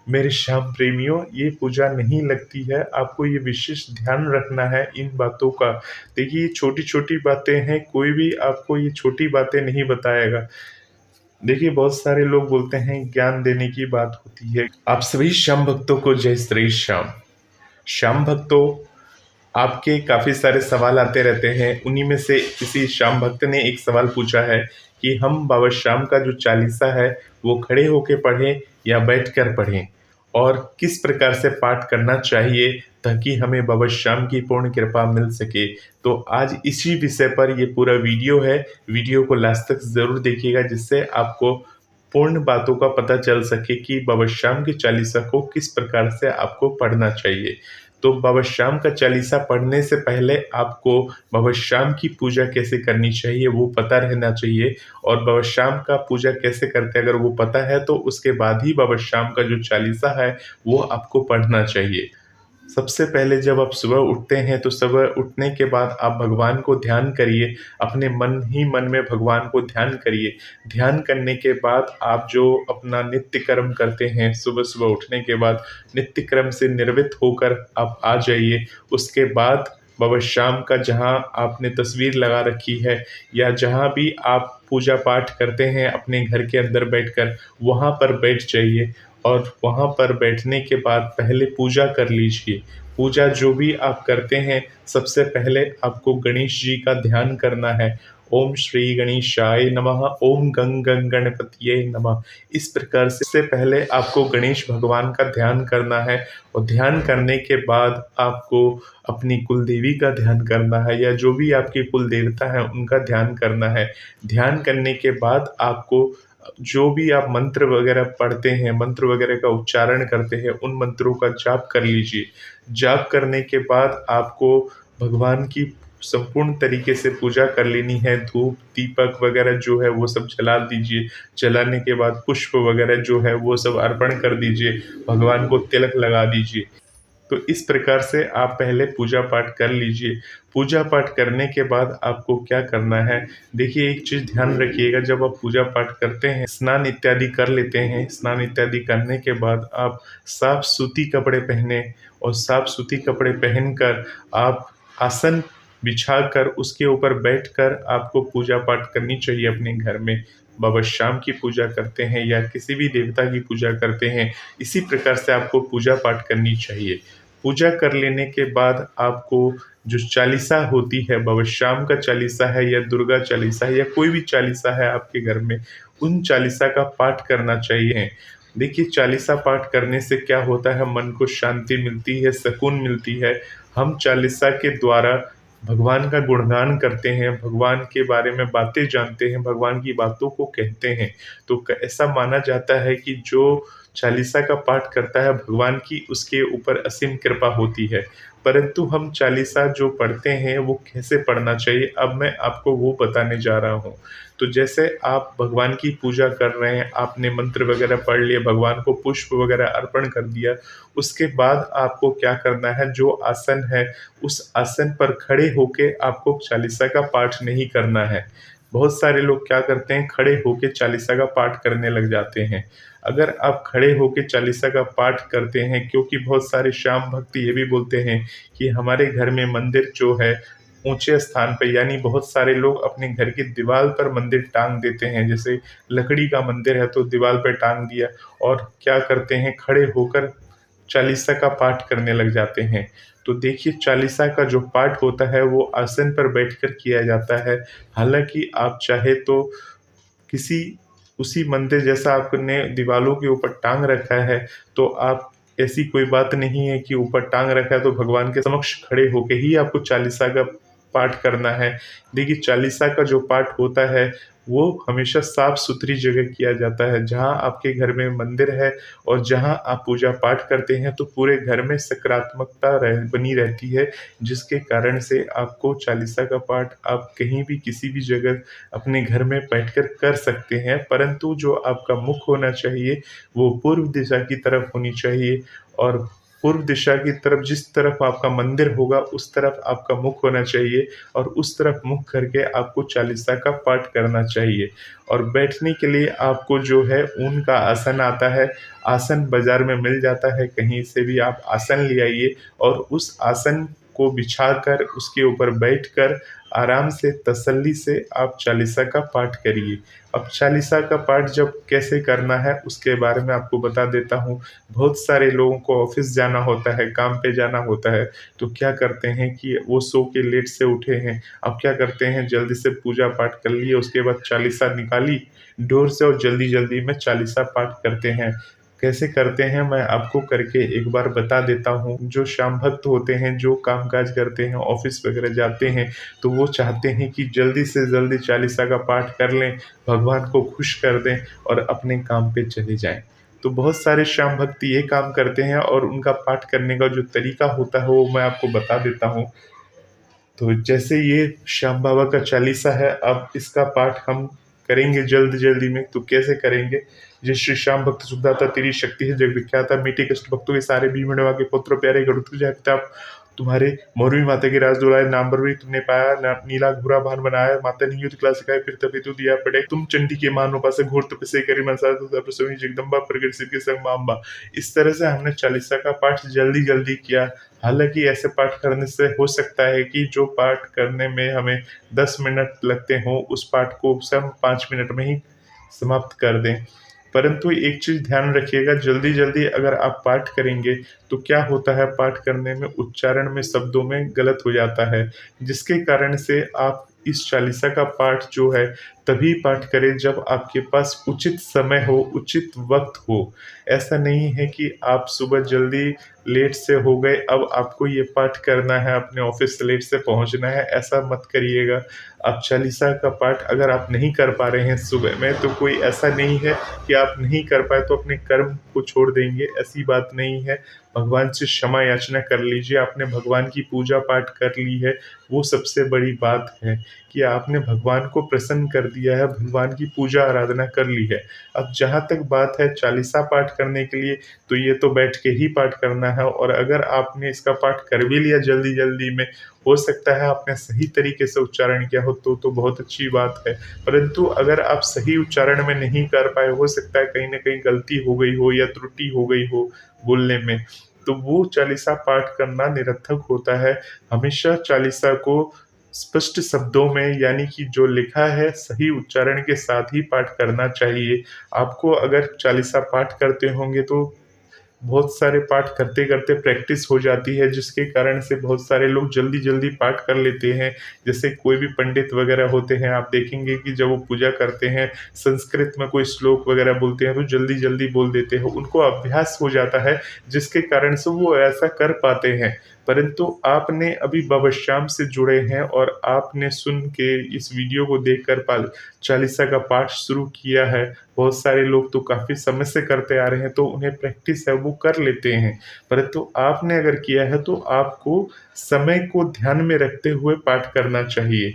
मेरे श्याम प्रेमियों, ये पूजा नहीं लगती है, आपको ये विशेष ध्यान रखना है इन बातों का। देखिए, ये छोटी-छोटी बातें हैं, कोई भी आपको ये छोटी बातें नहीं बताएगा। देखिए, बहुत सारे लोग बोलते हैं ज्ञान देने की बात होती है। आप सभी श्याम भक्तों को जय श्री श्याम। श्याम भक्तों, आपके काफ़ी सारे सवाल आते रहते हैं, उन्हीं में से किसी श्याम भक्त ने एक सवाल पूछा है कि हम बाबा श्याम का जो चालीसा है, वो खड़े होके पढ़ें या बैठकर पढ़ें? और किस प्रकार से पाठ करना चाहिए ताकि हमें बाबा श्याम की पूर्ण कृपा मिल सके? तो आज इसी विषय पर ये पूरा वीडियो है, वीडियो को लास्ट तक ज़रूर देखिएगा जिससे आपको पूर्ण बातों का पता चल सके कि बाबा श्याम के चालीसा को किस प्रकार से आपको पढ़ना चाहिए। तो बाबा श्याम का चालीसा पढ़ने से पहले आपको बाबा श्याम की पूजा कैसे करनी चाहिए वो पता रहना चाहिए, और बाबा श्याम का पूजा कैसे करते हैं अगर वो पता है तो उसके बाद ही बाबा श्याम का जो चालीसा है वो आपको पढ़ना चाहिए। सबसे पहले जब आप सुबह उठते हैं तो सुबह उठने के बाद आप भगवान को ध्यान करिए, अपने मन ही मन में भगवान को ध्यान करिए। ध्यान करने के बाद आप जो अपना नित्य कर्म करते हैं, सुबह-सुबह उठने के बाद नित्य क्रम से निर्वृत्त होकर आप आ जाइए। उसके बाद बाबा श्याम का जहाँ आपने तस्वीर लगा रखी है या जहाँ भी आप पूजा पाठ करते हैं अपने घर के अंदर बैठकर, वहाँ पर बैठ जाइए और वहाँ पर बैठने के बाद पहले पूजा कर लीजिए। पूजा जो भी आप करते हैं, सबसे पहले आपको गणेश जी का ध्यान करना है। ओम श्री गणेशाय नमः, ओम गं गं गणपतिये नमः। इस प्रकार से पहले आपको गणेश भगवान का ध्यान करना है, और ध्यान करने के बाद आपको अपनी कुलदेवी का ध्यान करना है या जो भी आपकी कुल देवता है उनका ध्यान करना है। ध्यान करने के बाद आपको जो भी आप मंत्र वगैरह पढ़ते हैं, मंत्र वगैरह का उच्चारण करते हैं, उन मंत्रों का जाप कर लीजिए। जाप करने के बाद आपको भगवान की संपूर्ण तरीके से पूजा कर लेनी है। धूप, दीपक वगैरह जो है वो सब जला दीजिए। जलाने के बाद पुष्प वगैरह जो है वो सब अर्पण कर दीजिए, भगवान को तिलक लगा दीजिए। तो इस प्रकार से आप पहले पूजा पाठ कर लीजिए। पूजा पाठ करने के बाद आपको क्या करना है, देखिए एक चीज़ ध्यान रखिएगा, जब आप पूजा पाठ करते हैं, स्नान इत्यादि कर लेते हैं, स्नान इत्यादि करने के बाद आप साफ सूती कपड़े पहने, और साफ सूती कपड़े पहनकर आप आसन बिछाकर उसके ऊपर बैठकर आपको पूजा पाठ करनी चाहिए अपने घर में। बाबा श्याम की पूजा करते हैं या किसी भी देवता की पूजा करते हैं, इसी प्रकार से आपको पूजा पाठ करनी चाहिए। पूजा कर लेने के बाद आपको जो चालीसा होती है, बाबा श्याम का चालीसा है या दुर्गा चालीसा है या कोई भी चालीसा है आपके घर में, उन चालीसा का पाठ करना चाहिए। देखिए, चालीसा पाठ करने से क्या होता है, मन को शांति मिलती है, सुकून मिलती है। हम चालीसा के द्वारा भगवान का गुणगान करते हैं, भगवान के बारे में बातें जानते हैं, भगवान की बातों को कहते हैं। तो ऐसा माना जाता है कि जो चालीसा का पाठ करता है भगवान की उसके ऊपर असीम कृपा होती है। परंतु हम चालीसा जो पढ़ते हैं वो कैसे पढ़ना चाहिए, अब मैं आपको वो बताने जा रहा हूँ। तो जैसे आप भगवान की पूजा कर रहे हैं, आपने मंत्र वगैरह पढ़ लिए, भगवान को पुष्प वगैरह अर्पण कर दिया, उसके बाद आपको क्या करना है, जो आसन है उस आसन पर खड़े होके आपको चालीसा का पाठ नहीं करना है। बहुत सारे लोग क्या करते हैं, खड़े होके चालीसा का पाठ करने लग जाते हैं। अगर आप खड़े होके चालीसा का पाठ करते हैं, क्योंकि बहुत सारे श्याम भक्त ये भी बोलते हैं कि हमारे घर में मंदिर जो है ऊंचे स्थान पे, यानी बहुत सारे लोग अपने घर की दीवार पर मंदिर टांग देते हैं। जैसे लकड़ी का मंदिर है तो दीवार पे टांग दिया, और क्या करते हैं, खड़े होकर चालीसा का पाठ करने लग जाते हैं। तो देखिए, चालीसा का जो पाठ होता है वो आसन पर बैठकर किया जाता है। हालाँकि आप चाहे तो किसी उसी मंदिर जैसा आपने दीवालों के ऊपर टांग रखा है, तो आप, ऐसी कोई बात नहीं है कि ऊपर टांग रखा है तो भगवान के समक्ष खड़े होके ही आपको चालीसा का पाठ करना है। देखिए, चालीसा का जो पाठ होता है वो हमेशा साफ सुथरी जगह किया जाता है, जहाँ आपके घर में मंदिर है और जहाँ आप पूजा पाठ करते हैं, तो पूरे घर में सकारात्मकता बनी रहती है, जिसके कारण से आपको चालीसा का पाठ आप कहीं भी किसी भी जगह अपने घर में बैठकर कर सकते हैं। परंतु जो आपका मुख होना चाहिए वो पूर्व दिशा की तरफ होनी चाहिए, और पूर्व दिशा की तरफ, जिस तरफ आपका मंदिर होगा उस तरफ आपका मुख होना चाहिए और उस तरफ मुख करके आपको चालीसा का पाठ करना चाहिए। और बैठने के लिए आपको जो है ऊन का आसन आता है, आसन बाज़ार में मिल जाता है, कहीं से भी आप आसन ले आइए और उस आसन को बिछाकर उसके ऊपर बैठकर आराम से तसल्ली से आप चालीसा का पाठ करिए। अब चालीसा का पाठ जब कैसे करना है उसके बारे में आपको बता देता हूँ। बहुत सारे लोगों को ऑफ़िस जाना होता है, काम पे जाना होता है, तो क्या करते हैं कि वो सो के लेट से उठे हैं। अब क्या करते हैं, जल्दी से पूजा पाठ कर लिए, उसके बाद चालीसा निकाली डोर से और जल्दी-जल्दी में चालीसा पाठ करते हैं। कैसे करते हैं मैं आपको करके एक बार बता देता हूँ। जो श्याम भक्त होते हैं, जो काम-काज करते हैं, ऑफ़िस वग़ैरह जाते हैं, तो वो चाहते हैं कि जल्दी से जल्दी चालीसा का पाठ कर लें, भगवान को खुश कर दें और अपने काम पे चले जाएँ। तो बहुत सारे श्याम भक्त ये काम करते हैं और उनका पाठ करने का जो तरीका होता है वो मैं आपको बता देता हूँ। तो जैसे ये श्याम बाबा का चालीसा है, अब इसका पाठ हम करेंगे जल्दी-जल्दी में, तो कैसे करेंगे? जय श्री श्याम भक्त सुखदाता तेरी शक्ति है जग विख्याता, मीठे कष्ट भक्तों के सारे भीमड़वा के पुत्र प्यारे गरुड़ जय प्रताप। तुम्हारे मोरवी माता की राज दुलाए नाम बरवी तुमने पाया, नीला घुरा भान बनाया, माता ने युद्ध कला सिखाए फिर तभी तो दिया पड़े। तुम चंडी के मान उपासक घोर तपस्या करी मनसा प्रसवी जगदम्बा प्रगट सिद्ध के संग माम्बा। इस तरह से हमने चालीसा का पाठ जल्दी-जल्दी किया। हालाँकि ऐसे पाठ करने से हो सकता है कि जो पाठ करने में हमें 10 मिनट लगते हों, उस पाठ को हम 5 मिनट में ही समाप्त कर दें। परंतु एक चीज़ ध्यान रखिएगा, जल्दी-जल्दी अगर आप पाठ करेंगे तो क्या होता है, पाठ करने में उच्चारण में, शब्दों में गलत हो जाता है, जिसके कारण से आप इस चालीसा का पाठ जो है तभी पाठ करें जब आपके पास उचित समय हो, उचित वक़्त हो। ऐसा नहीं है कि आप सुबह जल्दी लेट से हो गए, अब आपको ये पाठ करना है, अपने ऑफ़िस से लेट से पहुँचना है, ऐसा मत करिएगा। आप चालीसा का पाठ अगर आप नहीं कर पा रहे हैं सुबह में, तो कोई ऐसा नहीं है कि आप नहीं कर पाए तो अपने कर्म को छोड़ देंगे, ऐसी बात नहीं है। भगवान से क्षमा याचना कर लीजिए, आपने भगवान की पूजा पाठ कर ली है, वो सबसे बड़ी बात है कि आपने भगवान को प्रसन्न कर दिया है, भगवान की पूजा आराधना कर ली है। अब जहाँ तक बात है चालीसा पाठ करने के लिए, तो ये तो बैठ के ही पाठ करना है और अगर आपने इसका पाठ कर भी लिया जल्दी-जल्दी में, हो सकता है आपने सही तरीके से उच्चारण किया हो तो बहुत अच्छी बात है। परंतु अगर आप सही उच्चारण में नहीं कर पाए, हो सकता है कहीं न कहीं गलती हो गई हो या त्रुटि हो गई हो बोलने में, तो वो चालीसा पाठ करना निरर्थक होता है। हमेशा चालीसा को स्पष्ट शब्दों में, यानी कि जो लिखा है सही उच्चारण के साथ ही पाठ करना चाहिए। आपको अगर चालीसा पाठ करते होंगे तो बहुत सारे पाठ करते-करते प्रैक्टिस हो जाती है, जिसके कारण से बहुत सारे लोग जल्दी-जल्दी पाठ कर लेते हैं। जैसे कोई भी पंडित वगैरह होते हैं, आप देखेंगे कि जब वो पूजा करते हैं, संस्कृत में कोई श्लोक वगैरह बोलते हैं, तो जल्दी-जल्दी बोल देते हैं। उनको अभ्यास हो जाता है, जिसके कारण से वो ऐसा कर पाते हैं। परंतु आपने अभी बाबा श्याम से जुड़े हैं और आपने सुन के इस वीडियो को देखकर चालीसा का पाठ शुरू किया है। बहुत सारे लोग तो काफ़ी समय से करते आ रहे हैं, तो उन्हें प्रैक्टिस है, वो कर लेते हैं। परंतु आपने अगर किया है तो आपको समय को ध्यान में रखते हुए पाठ करना चाहिए।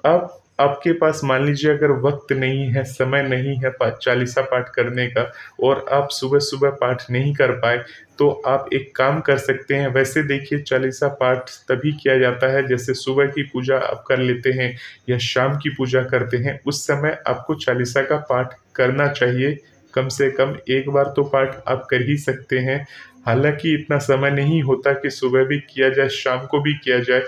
अब आपके पास मान लीजिए अगर वक़्त नहीं है, समय नहीं है चालीसा पाठ करने का और आप सुबह-सुबह पाठ नहीं कर पाए, तो आप एक काम कर सकते हैं। वैसे देखिए, चालीसा पाठ तभी किया जाता है जैसे सुबह की पूजा आप कर लेते हैं या शाम की पूजा करते हैं, उस समय आपको चालीसा का पाठ करना चाहिए। कम से कम एक बार तो पाठ आप कर ही सकते हैं। हालाँकि इतना समय नहीं होता कि सुबह भी किया जाए, शाम को भी किया जाए,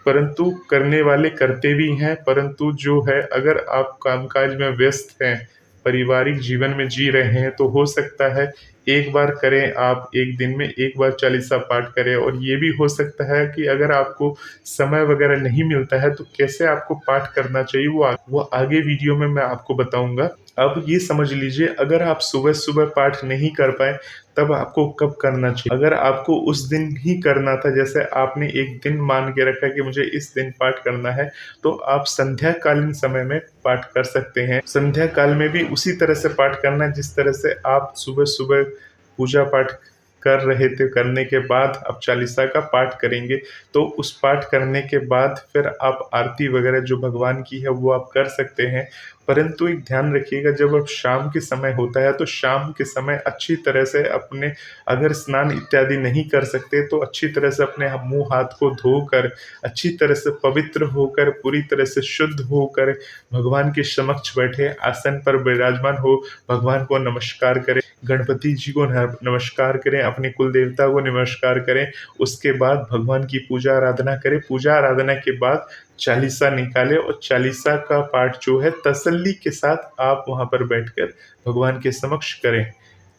परंतु करने वाले करते भी हैं। परंतु जो है, अगर आप कामकाज में व्यस्त हैं, पारिवारिक जीवन में जी रहे हैं, तो हो सकता है एक बार करें, आप एक दिन में एक बार चालीसा पाठ करें। और ये भी हो सकता है कि अगर आपको समय वगैरह नहीं मिलता है तो कैसे आपको पाठ करना चाहिए, वो आगे वीडियो में मैं आपको बताऊँगा। अब ये समझ लीजिए, अगर आप सुबह-सुबह पाठ नहीं कर पाए, तब आपको कब करना चाहिए? अगर आपको उस दिन ही करना था, जैसे आपने एक दिन मान के रखा कि मुझे इस दिन पाठ करना है, तो आप संध्या कालीन समय में पाठ कर सकते हैं। संध्या काल में भी उसी तरह से पाठ करना है जिस तरह से आप सुबह-सुबह पूजा पाठ कर रहे थे, करने के बाद आप चालीसा का पाठ करेंगे। तो उस पाठ करने के बाद फिर आप आरती वगैरह जो भगवान की है वो आप कर सकते हैं। परंतु एक ध्यान रखिएगा, जब अब शाम के समय होता है तो शाम के समय अच्छी तरह से अपने, अगर स्नान इत्यादि नहीं कर सकते तो अच्छी तरह से अपने मुँह हाथ को धोकर, अच्छी तरह से पवित्र होकर, पूरी तरह से शुद्ध होकर भगवान के समक्ष बैठे, आसन पर विराजमान हो, भगवान को नमस्कार करें, गणपति जी को नमस्कार करें, अपने कुल देवता को नमस्कार करें। उसके बाद भगवान की पूजा आराधना करें। पूजा आराधना के बाद चालीसा निकालें और चालीसा का पाठ जो है तसल्ली के साथ आप वहाँ पर बैठकर भगवान के समक्ष करें।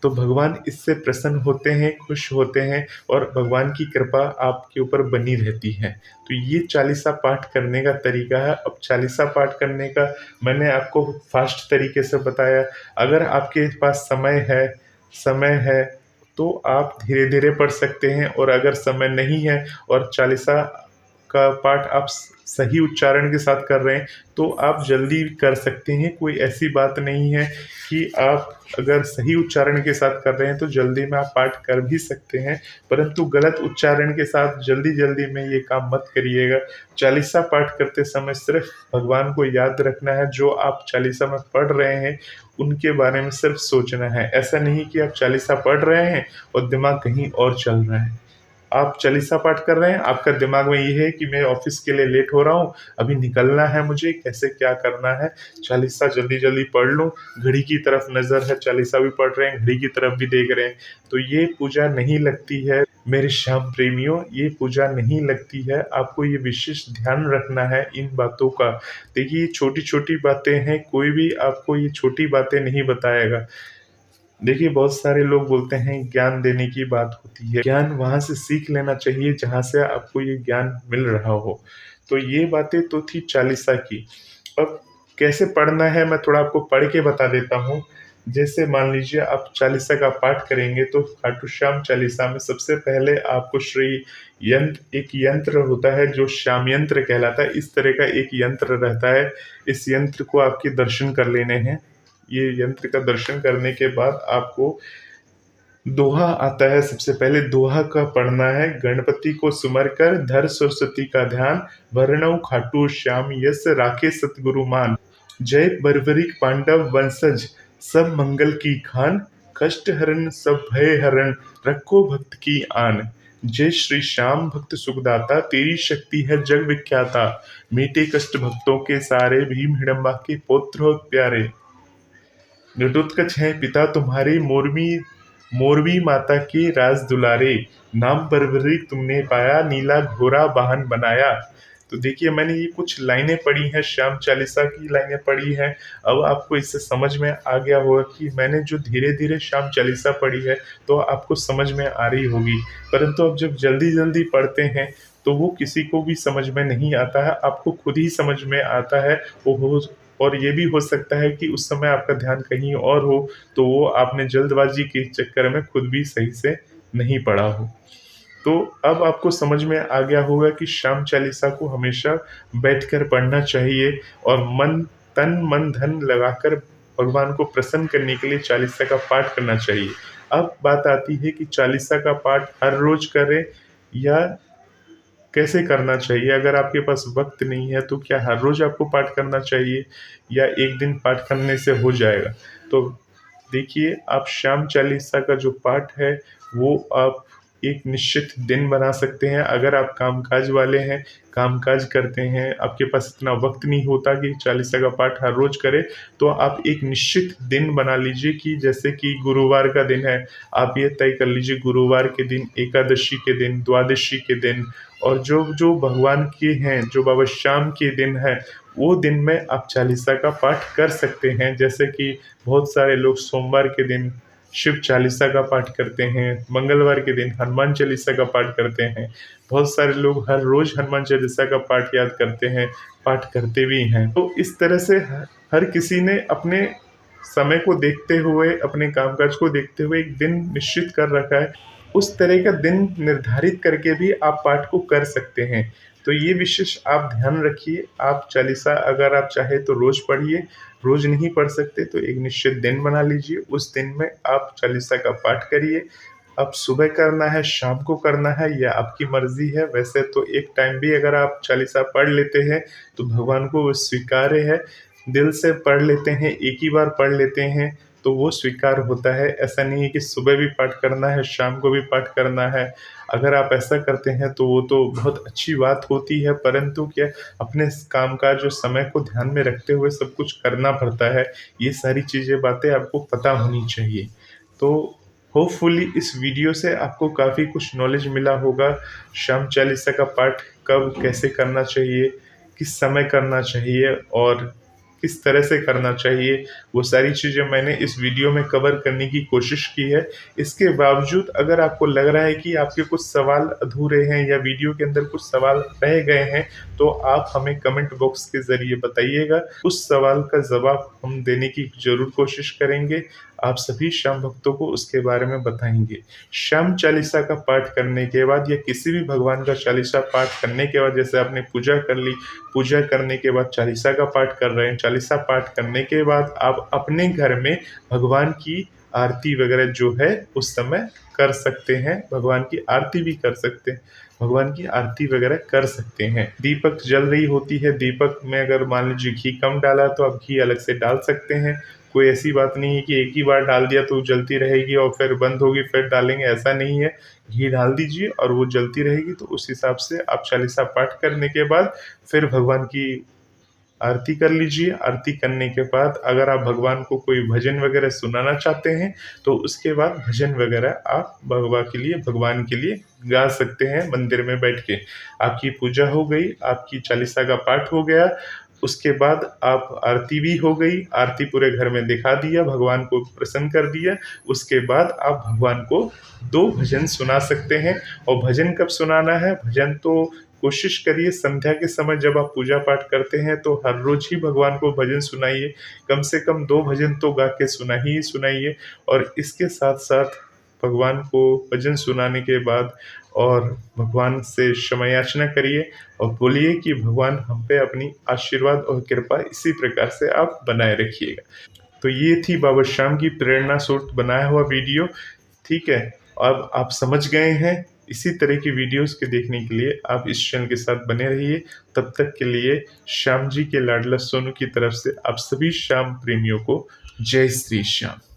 तो भगवान इससे प्रसन्न होते हैं, खुश होते हैं और भगवान की कृपा आपके ऊपर बनी रहती है। तो ये चालीसा पाठ करने का तरीका है। अब चालीसा पाठ करने का मैंने आपको फास्ट तरीके से बताया। अगर आपके पास समय है तो आप धीरे-धीरे पढ़ सकते हैं, और अगर समय नहीं है और चालीसा का पाठ आप सही उच्चारण के साथ कर रहे हैं तो आप जल्दी कर सकते हैं। कोई ऐसी बात नहीं है कि आप अगर सही उच्चारण के साथ कर रहे हैं तो जल्दी में आप पाठ कर भी सकते हैं, परंतु गलत उच्चारण के साथ जल्दी में ये काम मत करिएगा। चालीसा पाठ करते समय सिर्फ भगवान को याद रखना है, जो आप चालीसा में पढ़ रहे हैं उनके बारे में सिर्फ सोचना है। ऐसा नहीं कि आप चालीसा पढ़ रहे हैं और दिमाग कहीं और चल रहा है। आप चालीसा पाठ कर रहे हैं, आपका दिमाग में ये है कि मैं ऑफिस के लिए लेट हो रहा हूँ, अभी निकलना है मुझे, कैसे क्या करना है, चालीसा जल्दी पढ़ लूँ। घड़ी की तरफ नज़र है, चालीसा भी पढ़ रहे हैं, घड़ी की तरफ भी देख रहे हैं, तो ये पूजा नहीं लगती है। मेरे श्याम प्रेमियों, ये पूजा नहीं लगती है। आपको ये विशेष ध्यान रखना है इन बातों का। देखिए, छोटी-छोटी बातें हैं, कोई भी आपको ये छोटी बातें नहीं बताएगा। देखिए, बहुत सारे लोग बोलते हैं ज्ञान देने की बात होती है, ज्ञान वहाँ से सीख लेना चाहिए जहाँ से आपको ये ज्ञान मिल रहा हो। तो ये बातें तो थी चालीसा की। अब कैसे पढ़ना है मैं थोड़ा आपको पढ़ के बता देता हूँ। जैसे मान लीजिए आप चालीसा का पाठ करेंगे तो खाटू श्याम चालीसा में सबसे पहले आपको एक यंत्र होता है जो श्याम यंत्र कहलाता है। इस तरह का एक यंत्र रहता है, इस यंत्र को आपके दर्शन कर लेने हैं। ये यंत्र का दर्शन करने के बाद आपको दोहा आता है, सबसे पहले दोहा का पढ़ना है। गणपति को सुमर कर धर सरस्वती का ध्यान, वरणौ खाटू श्याम यस राखे सतगुरु मान। जय बर्बरिक पांडव वंशज सब मंगल की खान, कष्ट हरण सब भय हरण रखो भक्त की आन। जय श्री श्याम भक्त सुखदाता, तेरी शक्ति है जग विख्याता, मीटे कष्ट भक्तों के सारे, भीम हिडम्बा के पौत्र हो प्यारे। घटोत्कच हैं पिता तुम्हारे, मोरवी माता के राज दुलारे, नाम बर्बरिक तुमने पाया, नीला घोड़ा वाहन बनाया। तो देखिए, मैंने ये कुछ लाइनें पढ़ी हैं, श्याम चालीसा की लाइनें पढ़ी हैं। अब आपको इससे समझ में आ गया होगा कि मैंने जो धीरे श्याम चालीसा पढ़ी है तो आपको समझ में आ रही होगी, परंतु अब जब जल्दी पढ़ते हैं तो वो किसी को भी समझ में नहीं आता है, आपको खुद ही समझ में आता है। और ये भी हो सकता है कि उस समय आपका ध्यान कहीं और हो, तो वो आपने जल्दबाजी के चक्कर में खुद भी सही से नहीं पढ़ा हो। तो अब आपको समझ में आ गया होगा कि श्याम चालीसा को हमेशा बैठकर पढ़ना चाहिए और तन मन धन लगाकर भगवान को प्रसन्न करने के लिए चालीसा का पाठ करना चाहिए। अब बात आती है कि चालीसा का पाठ हर रोज करें या कैसे करना चाहिए। अगर आपके पास वक्त नहीं है तो क्या हर रोज आपको पाठ करना चाहिए या एक दिन पाठ करने से हो जाएगा। तो देखिए, आप श्याम चालीसा का जो पाठ है वो आप एक निश्चित दिन बना सकते हैं। अगर आप कामकाज वाले हैं, कामकाज करते हैं, आपके पास इतना वक्त नहीं होता कि चालीसा का पाठ हर रोज करें, तो आप एक निश्चित दिन बना लीजिए कि जैसे कि गुरुवार का दिन है, आप ये तय कर लीजिए गुरुवार के दिन, एकादशी के दिन, द्वादशी के दिन, और जो भगवान के हैं, जो बाबा श्याम के दिन है, वो दिन में आप चालीसा का पाठ कर सकते हैं। जैसे कि बहुत सारे लोग सोमवार के दिन शिव चालीसा का पाठ करते हैं, मंगलवार के दिन हनुमान चालीसा का पाठ करते हैं, बहुत सारे लोग हर रोज हनुमान चालीसा का पाठ याद करते हैं, पाठ करते भी हैं। तो इस तरह से हर किसी ने अपने समय को देखते हुए, अपने कामकाज को देखते हुए एक दिन निश्चित कर रखा है। उस तरह का दिन निर्धारित करके भी आप पाठ को कर सकते हैं। तो ये विशेष आप ध्यान रखिए। आप चालीसा अगर आप चाहे तो रोज पढ़िए, रोज नहीं पढ़ सकते तो एक निश्चित दिन बना लीजिए, उस दिन में आप चालीसा का पाठ करिए। अब सुबह करना है, शाम को करना है, या आपकी मर्जी है। वैसे तो एक टाइम भी अगर आप चालीसा पढ़ लेते हैं तो भगवान को वो स्वीकार्य है। दिल से पढ़ लेते हैं, एक ही बार पढ़ लेते हैं तो वो स्वीकार होता है। ऐसा नहीं है कि सुबह भी पाठ करना है, शाम को भी पाठ करना है। अगर आप ऐसा करते हैं तो वो तो बहुत अच्छी बात होती है, परंतु क्या अपने काम-काज जो समय को ध्यान में रखते हुए सब कुछ करना पड़ता है। ये सारी चीज़ें बातें आपको पता होनी चाहिए। तो होपफुली इस वीडियो से आपको काफ़ी कुछ नॉलेज मिला होगा। श्याम चालीसा का पाठ कब कैसे करना चाहिए, किस समय करना चाहिए और किस तरह से करना चाहिए, वो सारी चीज़ें मैंने इस वीडियो में कवर करने की कोशिश की है। इसके बावजूद अगर आपको लग रहा है कि आपके कुछ सवाल अधूरे हैं या वीडियो के अंदर कुछ सवाल रह गए हैं, तो आप हमें कमेंट बॉक्स के ज़रिए बताइएगा। उस सवाल का जवाब हम देने की ज़रूर कोशिश करेंगे। आप सभी श्याम भक्तों को उसके बारे में बताएँगे। श्याम चालीसा का पाठ करने के बाद या किसी भी भगवान का चालीसा पाठ करने के बाद, जैसे आपने पूजा कर ली, पूजा करने के बाद चालीसा का पाठ कर रहे हैं, चालीसा पाठ करने के बाद आप अपने घर में भगवान की आरती वगैरह जो है उस समय कर सकते हैं। भगवान की आरती भी कर सकते हैं, भगवान की आरती वगैरह कर सकते हैं। दीपक जल रही होती है, दीपक में अगर मान लीजिए घी कम डाला तो आप घी अलग से डाल सकते हैं। कोई ऐसी बात नहीं है कि एक ही बार डाल दिया तो जलती रहेगी और फिर बंद होगी फिर डालेंगे, ऐसा नहीं है। घी डाल दीजिए और वो जलती रहेगी। तो उस हिसाब से आप चालीसा पाठ करने के बाद फिर भगवान की आरती कर लीजिए। आरती करने के बाद अगर आप भगवान को कोई भजन वगैरह सुनाना चाहते हैं तो उसके बाद भजन वगैरह आप भगवान के लिए गा सकते हैं मंदिर में बैठ के। आपकी पूजा हो गई, आपकी चालीसा का पाठ हो गया, उसके बाद आप आरती भी हो गई, आरती पूरे घर में दिखा दिया, भगवान को प्रसन्न कर दिया। उसके बाद आप भगवान को 2 भजन सुना सकते हैं। और भजन कब सुनाना है? भजन तो कोशिश करिए संध्या के समय जब आप पूजा पाठ करते हैं तो हर रोज ही भगवान को भजन सुनाइए। कम से कम 2 भजन तो गा के सुनाइए। और इसके साथ साथ भगवान को भजन सुनाने के बाद और भगवान से क्षमा याचना करिए और बोलिए कि भगवान हम पे अपनी आशीर्वाद और कृपा इसी प्रकार से आप बनाए रखिएगा। तो ये थी बाबा श्याम की प्रेरणा स्रोत बनाया हुआ वीडियो। ठीक है, अब आप समझ गए हैं। इसी तरह की वीडियोस के देखने के लिए आप इस चैनल के साथ बने रहिए। तब तक के लिए श्याम जी के लाडला सोनू की तरफ से आप सभी श्याम प्रेमियों को जय श्री श्याम।